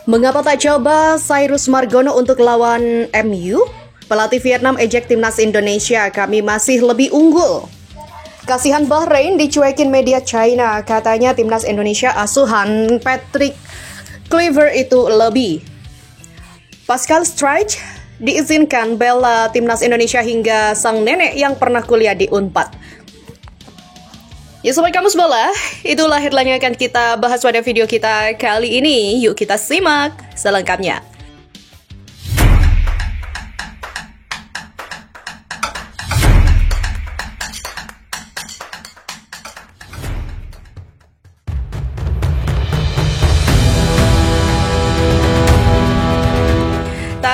Mengapa tak coba Cyrus Margono untuk lawan MU? Pelatih Vietnam ejek timnas Indonesia, kami masih lebih unggul. Kasihan Bahrain dicuekin media China, katanya timnas Indonesia asuhan Patrick Kluivert itu lebih. Pascal Struijk diizinkan bela timnas Indonesia hingga sang nenek yang pernah kuliah di Unpad. Ya Sobat Kamus Bola, itulah headline yang akan kita bahas pada video kita kali ini. Yuk kita simak selengkapnya.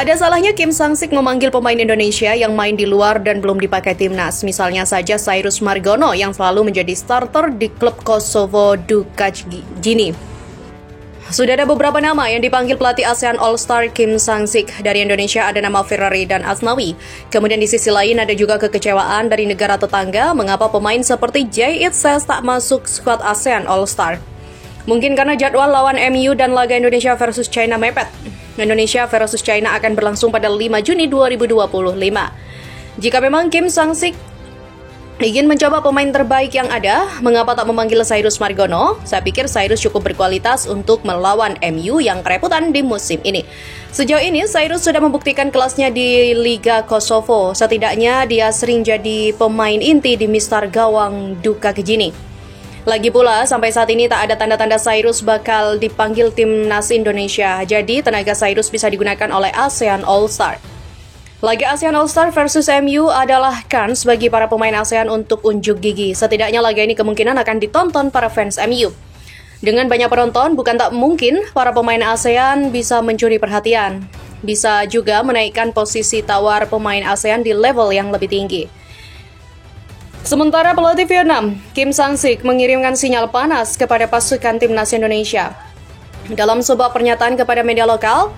Tak ada salahnya Kim Sang-sik memanggil pemain Indonesia yang main di luar dan belum dipakai timnas. Misalnya saja Cyrus Margono yang selalu menjadi starter di klub Kosovo Dukac Gini. Sudah ada beberapa nama yang dipanggil pelatih ASEAN All-Star Kim Sang-sik. Dari Indonesia ada nama Ferrari dan Asnawi. Kemudian di sisi lain ada juga kekecewaan dari negara tetangga mengapa pemain seperti Jay Itzes tak masuk skuad ASEAN All-Star. Mungkin karena jadwal lawan MU dan laga Indonesia versus China mepet. Indonesia versus China akan berlangsung pada 5 Juni 2025. Jika memang Kim Sang-sik ingin mencoba pemain terbaik yang ada, mengapa tak memanggil Cyrus Margono? Saya pikir Cyrus cukup berkualitas untuk melawan MU yang kerepotan di musim ini. Sejauh ini Cyrus sudah membuktikan kelasnya di Liga Kosovo. Setidaknya dia sering jadi pemain inti di mistar gawang Dukac Gini. Lagi pula, sampai saat ini tak ada tanda-tanda Cyrus bakal dipanggil timnas Indonesia. Jadi, tenaga Cyrus bisa digunakan oleh ASEAN All-Star. Laga ASEAN All-Star versus MU adalah kans bagi para pemain ASEAN untuk unjuk gigi. Setidaknya laga ini kemungkinan akan ditonton para fans MU. Dengan banyak penonton, bukan tak mungkin para pemain ASEAN bisa mencuri perhatian. Bisa juga menaikkan posisi tawar pemain ASEAN di level yang lebih tinggi. Sementara pelatih Vietnam, Kim Sang-sik mengirimkan sinyal panas kepada pasukan timnas Indonesia. Dalam sebuah pernyataan kepada media lokal,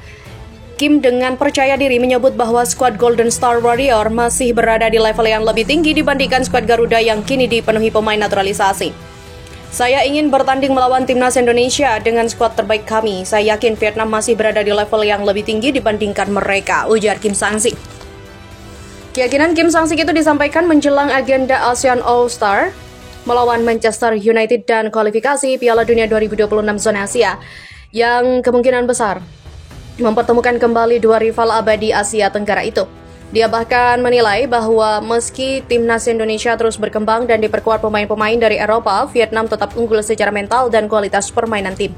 Kim dengan percaya diri menyebut bahwa skuad Golden Star Warrior masih berada di level yang lebih tinggi dibandingkan skuad Garuda yang kini dipenuhi pemain naturalisasi. Saya ingin bertanding melawan timnas Indonesia dengan skuad terbaik kami. Saya yakin Vietnam masih berada di level yang lebih tinggi dibandingkan mereka, ujar Kim Sang-sik. Keyakinan Kim Sang-sik itu disampaikan menjelang agenda ASEAN All-Star melawan Manchester United dan kualifikasi Piala Dunia 2026 zona Asia yang kemungkinan besar mempertemukan kembali dua rival abadi Asia Tenggara itu. Dia bahkan menilai bahwa meski timnas Indonesia terus berkembang dan diperkuat pemain-pemain dari Eropa, Vietnam tetap unggul secara mental dan kualitas permainan tim.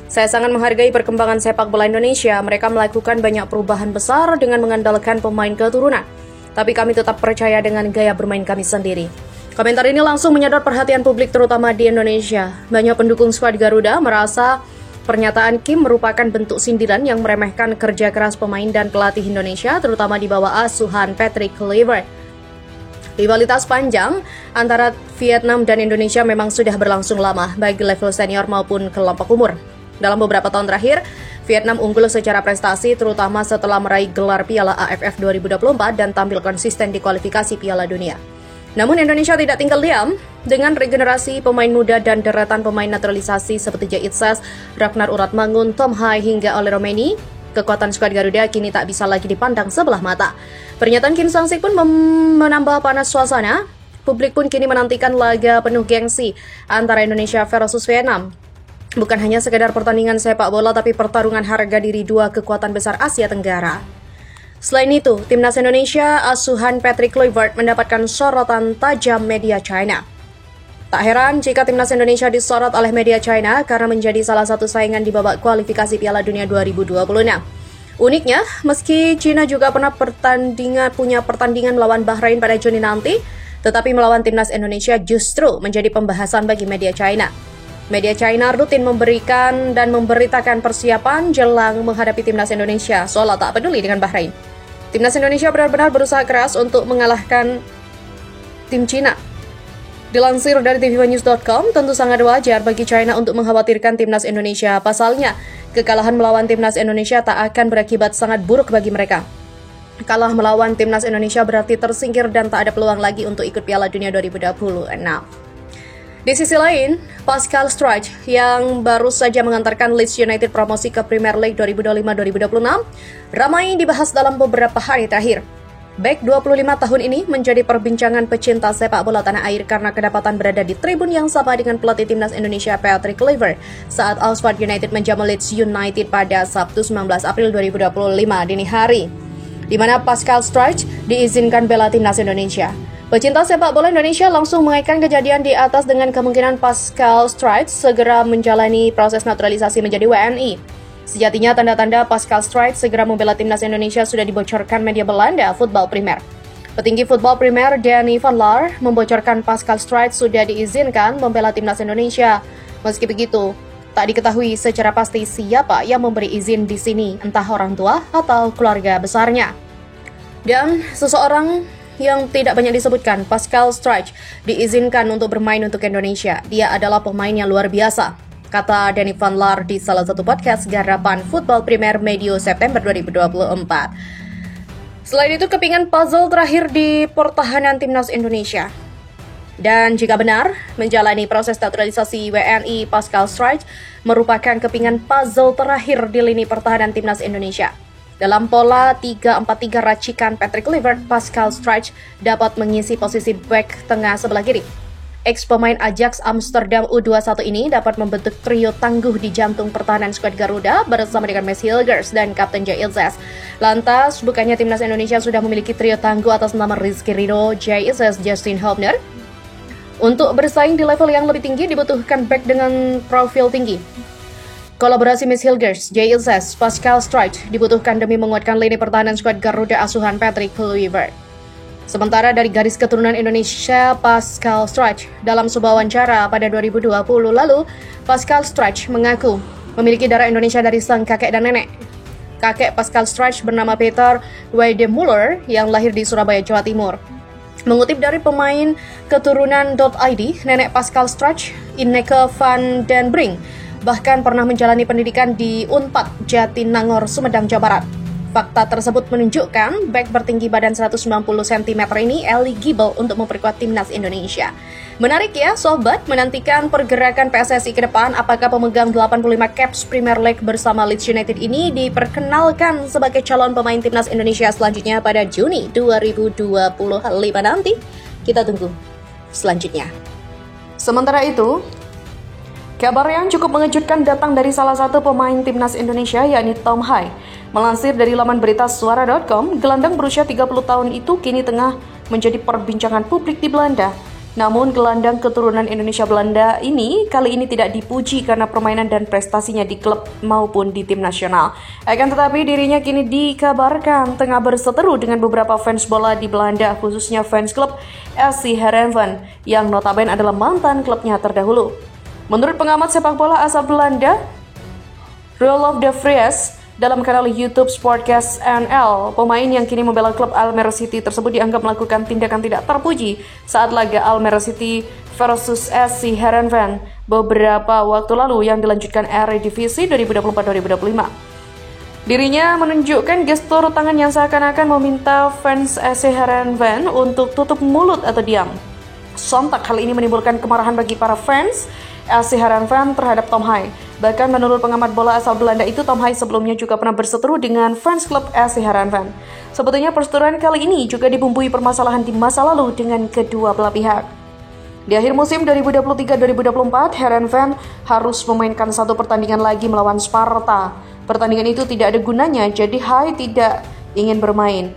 Saya sangat menghargai perkembangan sepak bola Indonesia. Mereka melakukan banyak perubahan besar dengan mengandalkan pemain keturunan. Tapi kami tetap percaya dengan gaya bermain kami sendiri. Komentar ini langsung menyedot perhatian publik terutama di Indonesia. Banyak pendukung skuad Garuda merasa pernyataan Kim merupakan bentuk sindiran yang meremehkan kerja keras pemain dan pelatih Indonesia, terutama di bawah asuhan Patrick Kluivert. Rivalitas panjang antara Vietnam dan Indonesia memang sudah berlangsung lama, baik di level senior maupun kelompok umur. Dalam beberapa tahun terakhir, Vietnam unggul secara prestasi terutama setelah meraih gelar Piala AFF 2024 dan tampil konsisten di kualifikasi Piala Dunia. Namun Indonesia tidak tinggal diam. Dengan regenerasi pemain muda dan deretan pemain naturalisasi seperti Jay Itzes, Ragnar Uratmangun, Tom Hai hingga Ole Romeni, kekuatan skuad Garuda kini tak bisa lagi dipandang sebelah mata. Pernyataan Kim Sang-sik pun menambah panas suasana. Publik pun kini menantikan laga penuh gengsi antara Indonesia versus Vietnam. Bukan hanya sekedar pertandingan sepak bola, tapi pertarungan harga diri dua kekuatan besar Asia Tenggara. Selain itu, timnas Indonesia asuhan Patrick Kluivert mendapatkan sorotan tajam media China. Tak heran jika timnas Indonesia disorot oleh media China karena menjadi salah satu saingan di babak kualifikasi Piala Dunia 2026. Uniknya, meski China juga pernah punya pertandingan melawan Bahrain pada Juni nanti, tetapi melawan timnas Indonesia justru menjadi pembahasan bagi media China. Media China rutin memberikan dan memberitakan persiapan jelang menghadapi timnas Indonesia, seolah tak peduli dengan Bahrain. Timnas Indonesia benar-benar berusaha keras untuk mengalahkan tim China. Dilansir dari tvnews.com, tentu sangat wajar bagi China untuk mengkhawatirkan timnas Indonesia. Pasalnya, kekalahan melawan timnas Indonesia tak akan berakibat sangat buruk bagi mereka. Kalah melawan timnas Indonesia berarti tersingkir dan tak ada peluang lagi untuk ikut Piala Dunia 2026. Di sisi lain, Pascal Struijk yang baru saja mengantarkan Leeds United promosi ke Premier League 2025-2026 ramai dibahas dalam beberapa hari terakhir. Bek 25 tahun ini menjadi perbincangan pecinta sepak bola tanah air karena kedapatan berada di tribun yang sama dengan pelatih timnas Indonesia Patrick Kluivert saat Oxford United menjamu Leeds United pada Sabtu 19 April 2025 dini hari, di mana Pascal Struijk diizinkan bela timnas Indonesia. Pecinta sepak bola Indonesia langsung mengaitkan kejadian di atas dengan kemungkinan Pascal Struijk segera menjalani proses naturalisasi menjadi WNI. Sejatinya tanda-tanda Pascal Struijk segera membela timnas Indonesia sudah dibocorkan media Belanda Voetbal Primer. Petinggi Voetbal Primer Danny van Laar membocorkan Pascal Struijk sudah diizinkan membela timnas Indonesia. Meski begitu, tak diketahui secara pasti siapa yang memberi izin di sini, entah orang tua atau keluarga besarnya. Dan seseorang yang tidak banyak disebutkan, Pascal Struijk diizinkan untuk bermain untuk Indonesia. Dia adalah pemain yang luar biasa, kata Danny van Laar di salah satu podcast garapan Voetbal Primer medio September 2024. Selain itu, kepingan puzzle terakhir di pertahanan timnas Indonesia. Dan jika benar, menjalani proses naturalisasi WNI, Pascal Struijk merupakan kepingan puzzle terakhir di lini pertahanan timnas Indonesia. Dalam pola 3-4-3 racikan Patrick Kluivert, Pascal Struijk dapat mengisi posisi bek tengah sebelah kiri. Ex-pemain Ajax Amsterdam U21 ini dapat membentuk trio tangguh di jantung pertahanan skuad Garuda bersama dengan Mads Hilgers dan Kapten Jay Ilses. Lantas, bukannya timnas Indonesia sudah memiliki trio tangguh atas nama Rizky Ridho, Jay Ilses, Justin Hubner? Untuk bersaing di level yang lebih tinggi dibutuhkan bek dengan profil tinggi. Kolaborasi Mads Hilgers, Jay Ilses, Pascal Struijk dibutuhkan demi menguatkan lini pertahanan skuad Garuda asuhan Patrick Kluivert. Sementara dari garis keturunan Indonesia, Pascal Struijk dalam sebuah wawancara pada 2020 lalu, Pascal Struijk mengaku memiliki darah Indonesia dari sang kakek dan nenek. Kakek Pascal Struijk bernama Peter Weidemuller yang lahir di Surabaya, Jawa Timur. Mengutip dari pemain keturunan.id, nenek Pascal Struijk, Inneke van den Brink, bahkan pernah menjalani pendidikan di Unpad Jatinangor, Sumedang, Jawa Barat. Fakta tersebut menunjukkan bek bertinggi badan 190 cm ini eligible untuk memperkuat timnas Indonesia. Menarik ya sobat, menantikan pergerakan PSSI ke depan, apakah pemegang 85 caps Premier League bersama Leeds United ini diperkenalkan sebagai calon pemain timnas Indonesia selanjutnya pada Juni 2025 nanti? Kita tunggu selanjutnya. Sementara itu, kabar yang cukup mengejutkan datang dari salah satu pemain timnas Indonesia, yakni Tom Hai. Melansir dari laman berita suara.com, gelandang berusia 30 tahun itu kini tengah menjadi perbincangan publik di Belanda. Namun gelandang keturunan Indonesia Belanda ini kali ini tidak dipuji karena permainan dan prestasinya di klub maupun di tim nasional. Akan tetapi dirinya kini dikabarkan tengah berseteru dengan beberapa fans bola di Belanda, khususnya fans klub SC Heerenveen yang notabene adalah mantan klubnya terdahulu. Menurut pengamat sepak bola asal Belanda, Roelof de Vries, dalam kanal YouTube Sportcast NL, pemain yang kini membela klub Almere City tersebut dianggap melakukan tindakan tidak terpuji saat laga Almere City versus SC Heerenveen beberapa waktu lalu yang dilanjutkan Eredivisie 2024-2025. Dirinya menunjukkan gestur tangan yang seakan-akan meminta fans SC Heerenveen untuk tutup mulut atau diam. Sontak hal ini menimbulkan kemarahan bagi para fans SC Heerenveen terhadap Tom Hai. Bahkan menurut pengamat bola asal Belanda itu, Tom Hai sebelumnya juga pernah berseteru dengan fans klub SC Heerenveen. Sebetulnya perseteruan kali ini juga dibumbui permasalahan di masa lalu dengan kedua belah pihak. Di akhir musim 2023-2024, Heerenveen harus memainkan satu pertandingan lagi melawan Sparta. Pertandingan itu tidak ada gunanya, jadi Hai tidak ingin bermain.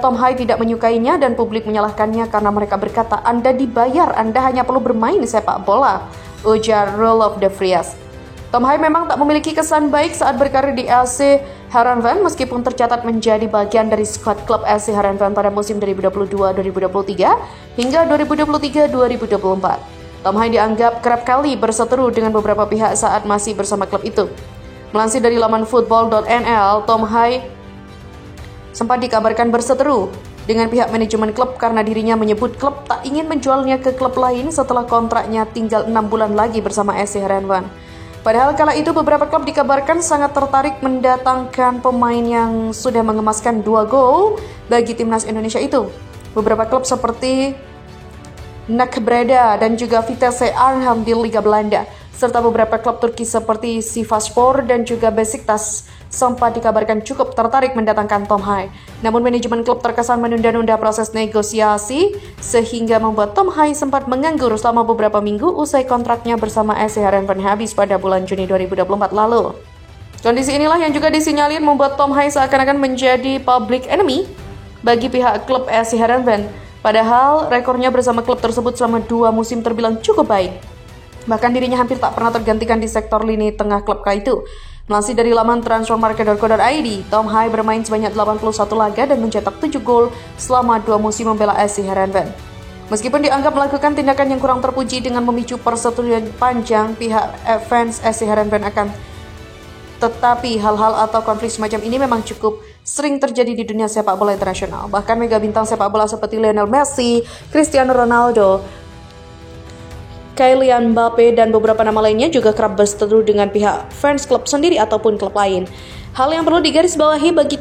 Tom Hai tidak menyukainya dan publik menyalahkannya karena mereka berkata, "Anda dibayar, Anda hanya perlu bermain sepak bola," ujar Roelof de Vries. Tom Hai memang tak memiliki kesan baik saat berkarir di SC Heerenveen meskipun tercatat menjadi bagian dari skuad klub SC Heerenveen pada musim 2022-2023 hingga 2023-2024. Tom Hai dianggap kerap kali berseteru dengan beberapa pihak saat masih bersama klub itu. Melansir dari laman football.nl, Tom Hai sempat dikabarkan berseteru dengan pihak manajemen klub karena dirinya menyebut klub tak ingin menjualnya ke klub lain setelah kontraknya tinggal 6 bulan lagi bersama SC Heerenveen. Padahal kala itu beberapa klub dikabarkan sangat tertarik mendatangkan pemain yang sudah mengemaskan 2 gol bagi timnas Indonesia itu. Beberapa klub seperti NAC Breda dan juga Vitesse Arnhem di Liga Belanda, serta beberapa klub Turki seperti Sivasspor dan juga Besiktas sempat dikabarkan cukup tertarik mendatangkan Tom Hai. Namun manajemen klub terkesan menunda-nunda proses negosiasi sehingga membuat Tom Hai sempat menganggur selama beberapa minggu usai kontraknya bersama SC Heerenveen habis pada bulan Juni 2024 lalu. Kondisi inilah yang juga disinyalir membuat Tom Hai seakan-akan menjadi public enemy bagi pihak klub SC Heerenveen. Padahal rekornya bersama klub tersebut selama 2 musim terbilang cukup baik. Bahkan dirinya hampir tak pernah tergantikan di sektor lini tengah klub itu. Melansir dari laman transfermarket.co.id, Tom Hai bermain sebanyak 81 laga dan mencetak 7 gol selama 2 musim membela SC Heerenveen. Meskipun dianggap melakukan tindakan yang kurang terpuji dengan memicu perseteruan panjang pihak fans SC Heerenveen tetapi hal-hal atau konflik semacam ini memang cukup sering terjadi di dunia sepak bola internasional. Bahkan mega bintang sepak bola seperti Lionel Messi, Cristiano Ronaldo, Kylian Mbappe, dan beberapa nama lainnya juga kerap berseteru dengan pihak fans klub sendiri ataupun klub lain. Hal yang perlu digarisbawahi bagi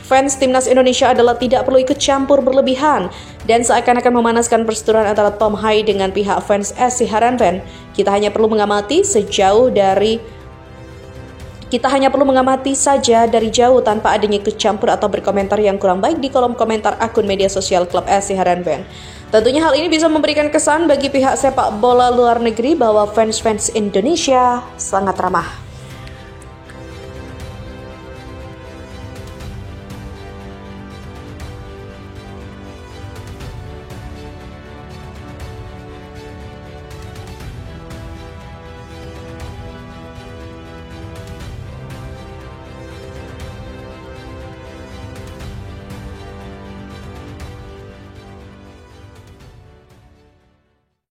fans timnas Indonesia adalah tidak perlu ikut campur berlebihan dan seakan-akan memanaskan perseteruan antara Tom Hai dengan pihak fans SC Heerenveen. Kita hanya perlu mengamati saja dari jauh tanpa adanya ikut campur atau berkomentar yang kurang baik di kolom komentar akun media sosial klub SC Heerenveen. Tentunya hal ini bisa memberikan kesan bagi pihak sepak bola luar negeri bahwa fans-fans Indonesia sangat ramah.